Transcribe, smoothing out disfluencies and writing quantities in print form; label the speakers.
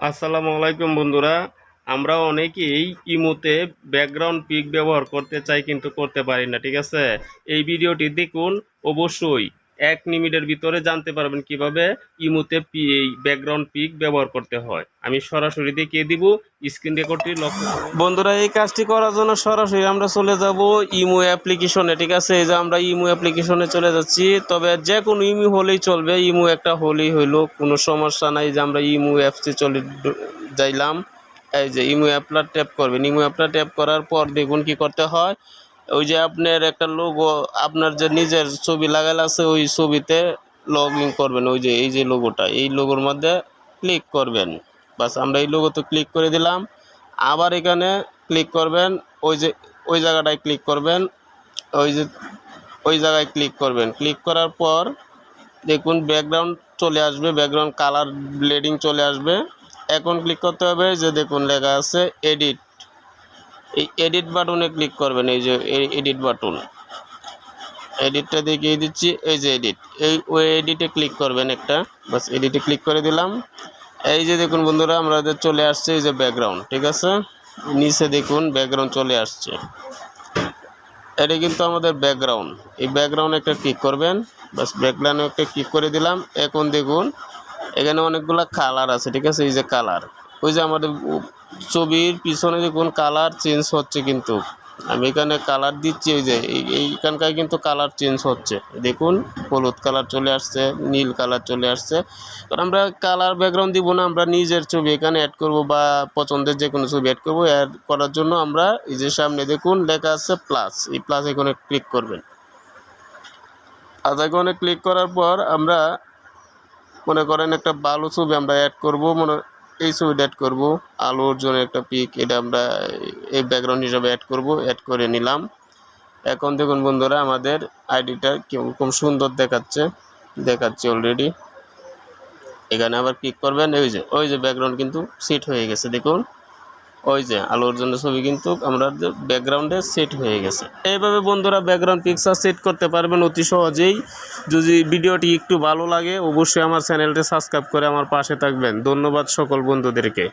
Speaker 1: আসসালামু আলাইকুম বন্ধুরা। আমরা অনেকেই ইমোতে ব্যাকগ্রাউন্ড পিক ব্যবহার করতে চাই কিন্তু করতে পারি না, ঠিক আছে? এই ভিডিওটি দেখুন, অবশ্যই 1 মিনিটের ভিতরে জানতে পারবেন কিভাবে ইমোতে এই ব্যাকগ্রাউন্ড পিক ব্যবহার করতে হয়। আমি সরাসরি দেখিয়ে দিব, স্ক্রিন রেকর্ডটি লক্ষ্য করুন। বন্ধুরা, এই কাজটি করার জন্য সরাসরি আমরা চলে যাব ইমো অ্যাপ্লিকেশনে, ঠিক আছে? এই যে আমরা ইমো অ্যাপ্লিকেশনে চলে যাচ্ছি, তবে যে কোনো ইমো হলেই চলবে, ইমো একটা হলেই হইলো, কোনো সমস্যা নাই। যে আমরা ইমো অ্যাপসে চলে যাইলাম, এই যে ইমো অ্যাপটা ট্যাপ করবেন। ইমো অ্যাপটা ট্যাপ করার পর দেখুন কি করতে হয়। ওই যে আপনার একটা লোগো, আপনার যে নিজের ছবি লাগাল আছে, ওই ছবিতে লগ ইন করবেন। ওই যে এই যে লোগোটা, এই লোগোর মধ্যে ক্লিক করবেন। বাস, আমরা এই লোগোতে ক্লিক করে দিলাম। আবার এখানে ক্লিক করবেন, ওই যে ওই জায়গাটায় ক্লিক করবেন, ওই যে ওই জায়গায় ক্লিক করবেন। ক্লিক করার পর দেখুন ব্যাকগ্রাউন্ড চলে আসবে, ব্যাকগ্রাউন্ড কালার ব্লেডিং চলে আসবে। এখন ক্লিক করতে হবে, যে দেখুন লেখা আছে এডিট, এই এডিট বাটনে ক্লিক করবেন। এই যে এডিট বাটন, এডিটটা দেখিয়ে দিচ্ছি। এই যে এডিট, ওই এডিটে ক্লিক করবেন একটা। বাস, এডিটে ক্লিক করে দিলাম। এই যে দেখুন বন্ধুরা, আমাদের চলে আসছে এই যে ব্যাকগ্রাউন্ড, ঠিক আছে? নিচে দেখুন ব্যাকগ্রাউন্ড চলে আসছে। এটা কিন্তু আমাদের ব্যাকগ্রাউন্ড। এই ব্যাকগ্রাউন্ডে একটা ক্লিক করবেন। বাস, ব্যাকগ্রাউন্ডে একটা ক্লিক করে দিলাম। এখন দেখুন এখানে অনেকগুলো কালার আছে, ঠিক আছে? এই যে কালার, ওই যে আমাদের ছবির পিছনে দেখুন কালার চেঞ্জ হচ্ছে। কিন্তু আমি এখানে কালার দিচ্ছি, ওই যে এইখানকার কিন্তু কালার চেঞ্জ হচ্ছে। দেখুন হলুদ কালার চলে আসছে, নীল কালার চলে আসছে। কারণ আমরা কালার ব্যাকগ্রাউন্ড দিব না, আমরা নিজের ছবি এখানে অ্যাড করব, বা পছন্দের যে কোনো ছবি অ্যাড করব। অ্যাড করার জন্য আমরা এই যে সামনে দেখুন লেখা আছে প্লাস, এই প্লাস এখানে ক্লিক করবেন। আর এখানে ক্লিক করার পর আমরা মনে করেন একটা ভালো ছবি আমরা অ্যাড করব, এই ছবিটা অ্যাড করব, আলো অর্জনের একটা পিক, এটা আমরা এই ব্যাকগ্রাউন্ড হিসাবে অ্যাড করব। অ্যাড করে নিলাম। এখন দেখুন বন্ধুরা, আমাদের আইডিটা কিরকম সুন্দর দেখাচ্ছে অলরেডি। এখানে আবার ক্লিক করবেন। ওই যে ব্যাকগ্রাউন্ড কিন্তু সেট হয়ে গেছে। দেখুন ওই যে আলো অর্জনের ছবি কিন্তু আমাদের ব্যাকগ্রাউন্ডে সেট হয়ে গেছে। এইভাবে বন্ধুরা ব্যাকগ্রাউন্ড পিকচার সেট করতে পারবেন অতি সহজেই। যদি ভিডিওটি একটু ভালো লাগে, অবশ্যই আমার চ্যানেলটি সাবস্ক্রাইব করে আমার পাশে থাকবেন। ধন্যবাদ সকল বন্ধুদেরকে।